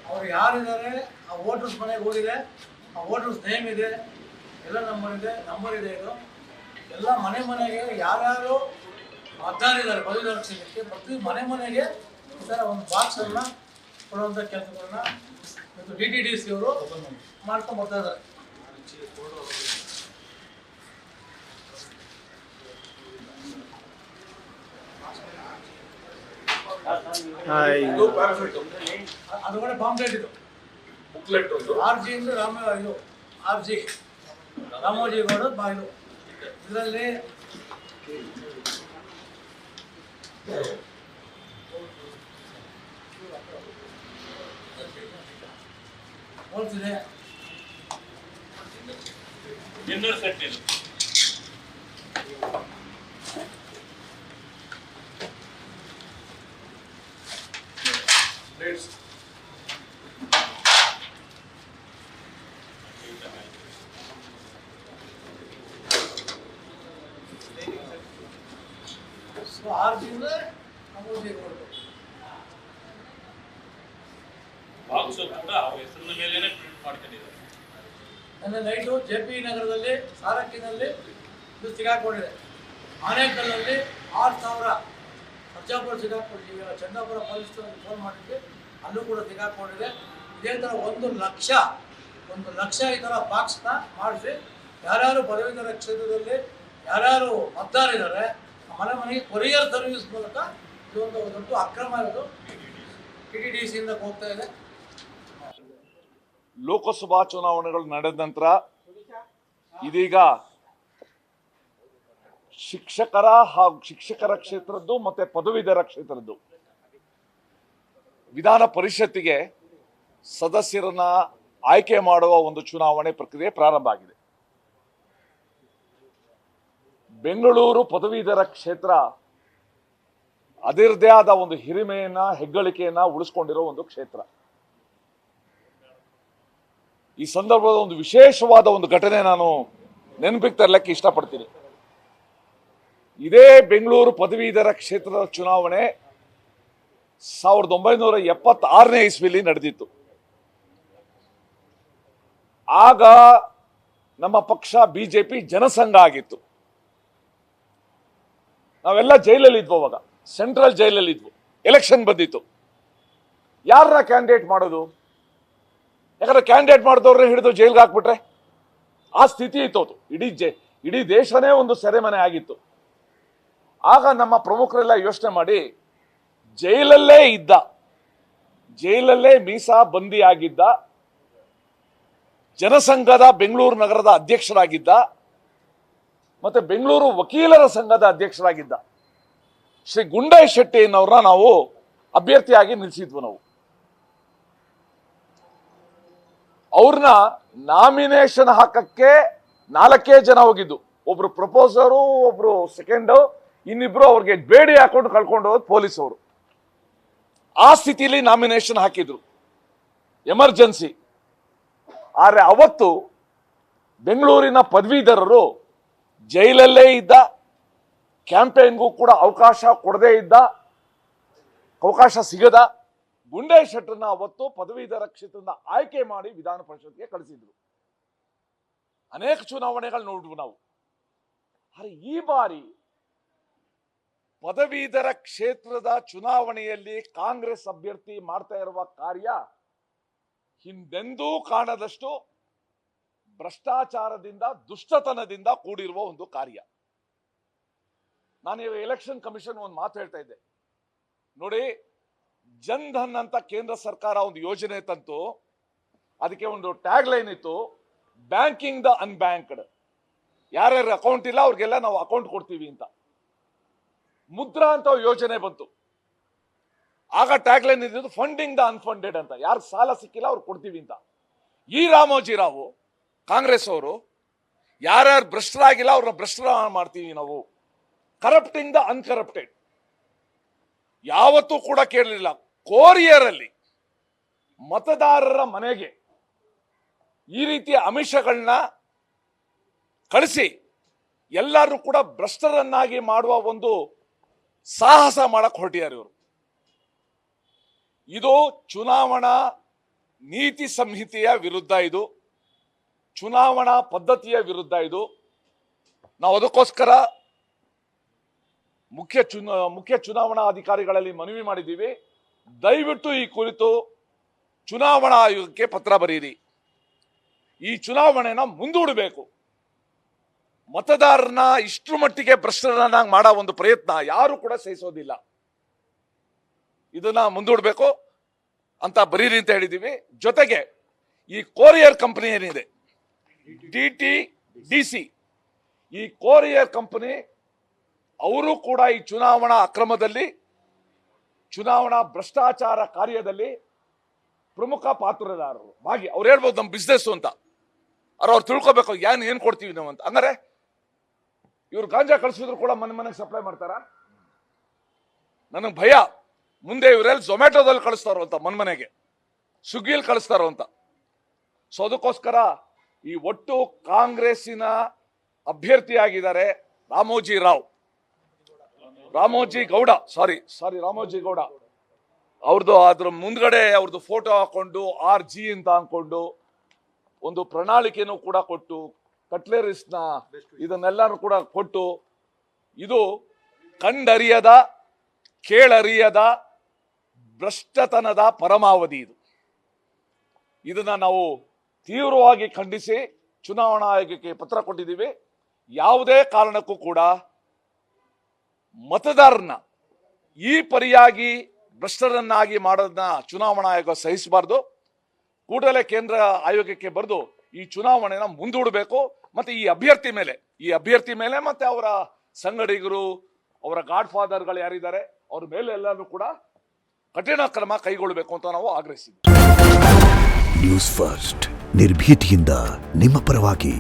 ಅವ್ರು ಯಾರಿದ್ದಾರೆ, ಆ ವೋಟರ್ಸ್ ಮನೆಗೆ ಹೋಗಿದೆ, ಆ ವೋಟರ್ಸ್ ನೇಮ್ ಇದೆ, ಎಲ್ಲ ನಂಬರ್ ಇದೆ. ಇದು ಎಲ್ಲ ಮನೆ ಮನೆಗೆ ಯಾರ್ಯಾರು ಮತದಾರಿದ್ದಾರೆ ಪದವೀಧರ ಕ್ಷೇತ್ರಕ್ಕೆ ಪ್ರತಿ ಮನೆಗೆ ಈ ಥರ ಒಂದು ಬಾಕ್ಸನ್ನು ಕೊಡುವಂಥ ಕೆಲಸಗಳನ್ನ ಮತ್ತು DTDC ಅವರು ಮಾಡ್ಕೊಂಡು ಬರ್ತಾ ಇದ್ದಾರೆ. ಅದು ಕೂಡ ಪಾಂಪ್ಲೆಟ್ ಇದು RG ಇಂದ RG ರಾಮೋಜಿ ಗೌಡ ಬಾಯಿಲು ಇದರಲ್ಲಿ ಹೋಲ್ತಿದೆ. ಸೊ RG ಇಂದ ರಾಮೋಜಿ ಗೌಡ ನನ್ನ ನೈಟು JP ನಗರದಲ್ಲಿ ಸಾರಕ್ಕಿನಲ್ಲಿ ಇದು ಸಿಗಾಕೊಂಡಿದೆ. ಆನೇಕಲ್ಲಲ್ಲಿ 6,000 ಸರ್ಜಾಪುರ ಸಿಗಾಕೊಂಡಿದೆ. ಚಂದಾಪುರ ಪೊಲೀಸ್ ಫೋನ್ ಮಾಡಿದ್ವಿ, ಅಲ್ಲೂ ಕೂಡ ಸಿಗಾಕೊಂಡಿದೆ. ಇದೇ ಥರ 1 ಲಕ್ಷ ಈ ಥರ ಬಾಕ್ಸ್ನ ಮಾಡಿಸಿ ಯಾರ್ಯಾರು ಪದವೀಧರ ಕ್ಷೇತ್ರದಲ್ಲಿ ಯಾರ್ಯಾರು ಮತದಾರಿದ್ದಾರೆ ಮನೆಗೆ ಕೊರಿಯರ್ ಸರ್ವಿಸ್ ಮೂಲಕ ಇದೊಂದು ದೊಡ್ಡ ಅಕ್ರಮ ಇರೋದು TTDC ಇಂದ ಹೋಗ್ತಾ ಇದೆ. ಲೋಕಸಭಾ ಚುನಾವಣೆಗಳು ನಡೆದ ನಂತರ ಇದೀಗ ಶಿಕ್ಷಕರ ಕ್ಷೇತ್ರದ್ದು ಮತ್ತೆ ಪದವೀಧರ ಕ್ಷೇತ್ರದ್ದು ವಿಧಾನ ಪರಿಷತ್ತಿಗೆ ಸದಸ್ಯರನ್ನ ಆಯ್ಕೆ ಮಾಡುವ ಒಂದು ಚುನಾವಣೆ ಪ್ರಕ್ರಿಯೆ ಪ್ರಾರಂಭ ಆಗಿದೆ. ಬೆಂಗಳೂರು ಪದವೀಧರ ಕ್ಷೇತ್ರ ಅದರದೇ ಆದ ಒಂದು ಹಿರಿಮೆಯನ್ನ ಹೆಗ್ಗಳಿಕೆಯನ್ನ ಉಳಿಸ್ಕೊಂಡಿರೋ ಒಂದು ಕ್ಷೇತ್ರ. ಈ ಸಂದರ್ಭದ ಒಂದು ವಿಶೇಷವಾದ ಒಂದು ಘಟನೆ ನಾನು ನೆನಪಿಗೆ ತರಲಿಕ್ಕೆ ಇಷ್ಟಪಡ್ತೀನಿ. ಇದೇ ಬೆಂಗಳೂರು ಪದವೀಧರ ಕ್ಷೇತ್ರದ ಚುನಾವಣೆ 1976ನೇ ಇಸ್ವಿಲಿ ನಡೆದಿತ್ತು. ಆಗ ನಮ್ಮ ಪಕ್ಷ BJP ಜನಸಂಘ ಆಗಿತ್ತು. ನಾವೆಲ್ಲ ಜೈಲಲ್ಲಿ ಇದ್ವು, ಅವಾಗ ಸೆಂಟ್ರಲ್ ಜೈಲಲ್ಲಿ ಇದ್ವು. ಎಲೆಕ್ಷನ್ ಬಂದಿತ್ತು, ಯಾರನ್ನ ಕ್ಯಾಂಡಿಡೇಟ್ ಮಾಡೋದು? ಯಾಕಂದ್ರೆ ಕ್ಯಾಂಡಿಡೇಟ್ ಮಾಡಿದವ್ರನ್ನ ಹಿಡಿದು ಜೈಲ್ಗೆ ಹಾಕ್ಬಿಟ್ರೆ ಆ ಸ್ಥಿತಿ ಇತ್ತು. ಅದು ಇಡೀ ದೇಶನೇ ಒಂದು ಸೆರೆಮನೆ ಆಗಿತ್ತು. ಆಗ ನಮ್ಮ ಪ್ರಮುಖರೆಲ್ಲ ಯೋಚನೆ ಮಾಡಿ ಜೈಲಲ್ಲೇ ಮೀಸಾ ಬಂದಿ ಆಗಿದ್ದ ಜನಸಂಘದ ಬೆಂಗಳೂರು ನಗರದ ಅಧ್ಯಕ್ಷರಾಗಿದ್ದ ಮತ್ತೆ ಬೆಂಗಳೂರು ವಕೀಲರ ಸಂಘದ ಅಧ್ಯಕ್ಷರಾಗಿದ್ದ ಶ್ರೀ ಗುಂಡೈ ಶೆಟ್ಟಿ ಅನ್ನೋರನ್ನ ನಾವು ಅಭ್ಯರ್ಥಿಯಾಗಿ ನಿಲ್ಲಿಸಿದ್ವು. ನಾವು ಅವ್ರನ್ನ ನಾಮಿನೇಷನ್ ಹಾಕಕ್ಕೆ 4 ಜನ ಹೋಗಿದ್ದು. ಒಬ್ರು ಪ್ರಪೋಸರು, ಒಬ್ರು ಸೆಕೆಂಡ್, ಇನ್ನಿಬ್ರು ಅವ್ರಿಗೆ ಬೇಡಿ ಹಾಕೊಂಡು ಕಳ್ಕೊಂಡು ಹೋದ್ ಪೊಲೀಸ್ ಅವರು. ಆ ಸ್ಥಿತಿಯಲ್ಲಿ ನಾಮಿನೇಷನ್ ಹಾಕಿದ್ರು ಎಮರ್ಜೆನ್ಸಿ. ಆದ್ರೆ ಅವತ್ತು ಬೆಂಗಳೂರಿನ ಪದವೀಧರರು ಜೈಲಲ್ಲೇ ಇದ್ದ, ಕ್ಯಾಂಪೇನ್ಗೂ ಕೂಡ ಅವಕಾಶ ಸಿಗದ ಗುಂಡೈ ಶೆಟ್ಟರ್ನ ಅವತ್ತು ಪದವೀಧರ ಕ್ಷೇತ್ರದಿಂದ ಆಯ್ಕೆ ಮಾಡಿ ವಿಧಾನ ಪರಿಷತ್ಗೆ ಕಳಿಸಿದ್ರು. ಅನೇಕ ಚುನಾವಣೆಗಳು ನೋಡಿದ್ವು ನಾವು. ಆದ್ರೆ ಈ ಬಾರಿ ಪದವೀಧರ ಕ್ಷೇತ್ರದ ಚುನಾವಣೆಯಲ್ಲಿ ಕಾಂಗ್ರೆಸ್ ಅಭ್ಯರ್ಥಿ ಮಾಡ್ತಾ ಇರುವ ಕಾರ್ಯ ಹಿಂದೆಂದೂ ಕಾಣದಷ್ಟು ಭ್ರಷ್ಟಾಚಾರದಿಂದ, ದುಷ್ಟತನದಿಂದ ಕೂಡಿರುವ ಒಂದು ಕಾರ್ಯ. ನಾನು ಎಲೆಕ್ಷನ್ ಕಮಿಷನ್ ಒಂದು ಮಾತು ಹೇಳ್ತಾ ಇದ್ದೆ ನೋಡಿ. ಜನ್ ಧನ್ ಅಂತ ಕೇಂದ್ರ ಸರ್ಕಾರ ಒಂದು ಯೋಜನೆ ತಂತು. ಅದಕ್ಕೆ ಒಂದು ಟ್ಯಾಗ್ ಲೈನ್ ಇತ್ತು, ಬ್ಯಾಂಕಿಂಗ್ ದ ಅನ್ಬ್ಯಾಂಕ್ಡ್. ಯಾರ್ಯಾರ ಅಕೌಂಟ್ ಇಲ್ಲ ಅವ್ರಿಗೆಲ್ಲ ನಾವು ಅಕೌಂಟ್ ಕೊಡ್ತೀವಿ ಅಂತ. ಮುದ್ರಾ ಅಂತ ಯೋಜನೆ ಬಂತು. ಆಗ ಟ್ಯಾಗ್ ಲೈನ್ ಇದ್ದು ಫಂಡಿಂಗ್ ದ ಅನ್ಫಂಡೆಡ್ ಅಂತ. ಯಾರು ಸಾಲ ಸಿಕ್ಕಿಲ್ಲ ಅವ್ರು ಕೊಡ್ತೀವಿ ಅಂತ. ಈ ರಾಮೋಜಿರಾವ್ ಕಾಂಗ್ರೆಸ್ ಅವರು ಯಾರ್ಯಾರು ಭ್ರಷ್ಟರಾಗಿಲ್ಲ ಅವ್ರನ್ನ ಭ್ರಷ್ಟರ ಮಾಡ್ತೀವಿ ನಾವು. ಕರಪ್ಟಿಂಗ್ ದ ಅನ್ಕರಪ್ಟೆಡ್ ಯಾವತ್ತೂ ಕೂಡ ಕೇಳಲಿಲ್ಲ. ಕೊರಿಯರ್ ಅಲ್ಲಿ ಮತದಾರರ ಮನೆಗೆ ಈ ರೀತಿಯ ಆಮಿಷಗಳನ್ನ ಕಳಿಸಿ ಎಲ್ಲರೂ ಕೂಡ ಭ್ರಷ್ಟರನ್ನಾಗಿ ಮಾಡುವ ಒಂದು ಸಾಹಸ ಮಾಡಕ್ ಹೊರಟಿದ್ದಾರೆ ಇವರು. ಇದು ಚುನಾವಣಾ ನೀತಿ ಸಂಹಿತೆಯ ವಿರುದ್ಧ ಇದು, ಚುನಾವಣಾ ಪದ್ಧತಿಯ ವಿರುದ್ಧ ಇದು. ನಾವು ಅದಕ್ಕೋಸ್ಕರ ಮುಖ್ಯ ಚುನಾವಣಾ ಅಧಿಕಾರಿಗಳಲ್ಲಿ ಮನವಿ ಮಾಡಿದ್ದೀವಿ. ದಯವಿಟ್ಟು ಈ ಕುರಿತು ಚುನಾವಣಾ ಆಯೋಗಕ್ಕೆ ಪತ್ರ ಬರೀರಿ. ಈ ಚುನಾವಣೆನ ಮುಂದೂಡಬೇಕು. ಮತದಾರನ ಇಷ್ಟರ ಮಟ್ಟಿಗೆ ಭ್ರಷ್ಟರನ್ನಾಗಿ ಮಾಡೋ ಒಂದು ಪ್ರಯತ್ನ ಯಾರು ಕೂಡ ಸಹಿಸೋದಿಲ್ಲ. ಇದನ್ನ ಮುಂದೂಡಬೇಕು ಅಂತ ಬರೀರಿ ಅಂತ ಹೇಳಿದ್ದೀವಿ. ಜೊತೆಗೆ ಈ ಕೊರಿಯರ್ ಕಂಪನಿ ಏನಿದೆ DTDC, ಈ ಕೊರಿಯರ್ ಕಂಪನಿ ಅವರು ಕೂಡ ಈ ಚುನಾವಣಾ ಅಕ್ರಮದಲ್ಲಿ, ಚುನಾವಣಾ ಭ್ರಷ್ಟಾಚಾರ ಕಾರ್ಯದಲ್ಲಿ ಪ್ರಮುಖ ಪಾತ್ರದಾರರು ಭಾಗಿ. ಅವ್ರು ಹೇಳ್ಬೋದು ನಮ್ಮ ಬಿಸ್ನೆಸ್ ಅಂತ, ಅವ್ರು ತಿಳ್ಕೊಬೇಕು ಏನ್ ಕೊಡ್ತೀವಿ ನಾವು ಅಂತ. ಹಂಗಾರೆ ಇವ್ರು ಗಾಂಜಾ ಕಳಿಸಿದ್ರು ಕೂಡ ಮನೆಗೆ ಸಪ್ಲೈ ಮಾಡ್ತಾರ? ನನಗೆ ಭಯ, ಮುಂದೆ ಇವರೆಲ್ಲ ಝೊಮ್ಯಾಟೋದಲ್ಲಿ ಕಳಿಸ್ತಾರೋ ಅಂತ, ಮನೆಗೆ ಸ್ವಿಗ್ಗಿಯಲ್ಲಿ ಕಳಿಸ್ತಾರೋ ಅಂತ. ಸೊ ಅದಕ್ಕೋಸ್ಕರ ಈ ಒಟ್ಟು ಕಾಂಗ್ರೆಸ್ಸಿನ ಅಭ್ಯರ್ಥಿಯಾಗಿದ್ದಾರೆ ರಾಮೋಜಿ ಗೌಡ, ರಾಮೋಜಿ ಗೌಡ ಅವ್ರದ್ದು. ಅದ್ರ ಮುಂದ್ಗಡೆ ಅವ್ರದ್ದು ಫೋಟೋ ಹಾಕೊಂಡು RG ಅಂತ ಅನ್ಕೊಂಡು ಒಂದು ಪ್ರಣಾಳಿಕೆನೂ ಕೂಡ ಕೊಟ್ಟು, ಕಟ್ಲೆರಿಸ್ನ ಇದನ್ನೆಲ್ಲರೂ ಕೂಡ ಕೊಟ್ಟು, ಇದು ಕಂಡರಿಯದ ಕೇಳರಿಯದ ಭ್ರಷ್ಟತನದ ಪರಮಾವಧಿ. ಇದನ್ನ ನಾವು ತೀವ್ರವಾಗಿ ಖಂಡಿಸಿ ಚುನಾವಣಾ ಆಯೋಗಕ್ಕೆ ಪತ್ರ ಕೊಟ್ಟಿದ್ದೀವಿ. ಯಾವುದೇ ಕಾರಣಕ್ಕೂ ಕೂಡ ಮತದಾರನ ಈ ಪರಿಯಾಗಿ ಭ್ರಷ್ಟರನ್ನಾಗಿ ಮಾಡೋದನ್ನ ಚುನಾವಣಾ ಆಯೋಗ ಸಹಿಸಬಾರ್ದು. ಕೂಡಲೇ ಕೇಂದ್ರ ಆಯೋಗಕ್ಕೆ ಬರೆದು ಈ ಚುನಾವಣೆನ ಮುಂದೂಡಬೇಕು. ಮತ್ತೆ ಈ ಅಭ್ಯರ್ಥಿ ಮೇಲೆ ಮತ್ತೆ ಅವರ ಸಂಗಡಿಗರು, ಅವರ ಗಾಡ್ ಫಾದರ್ಗಳು ಯಾರಿದ್ದಾರೆ ಅವ್ರ ಮೇಲೆ ಎಲ್ಲಾನು ಕೂಡ ಕಠಿಣ ಕ್ರಮ ಕೈಗೊಳ್ಳಬೇಕು ಅಂತ ನಾವು ಆಗ್ರಹಿಸಿದ್ವಿ. ನ್ಯೂಸ್ ಫಸ್ಟ್, ನಿರ್ಭೀತಿಯಿಂದ ನಿಮ್ಮ ಪರವಾಗಿ.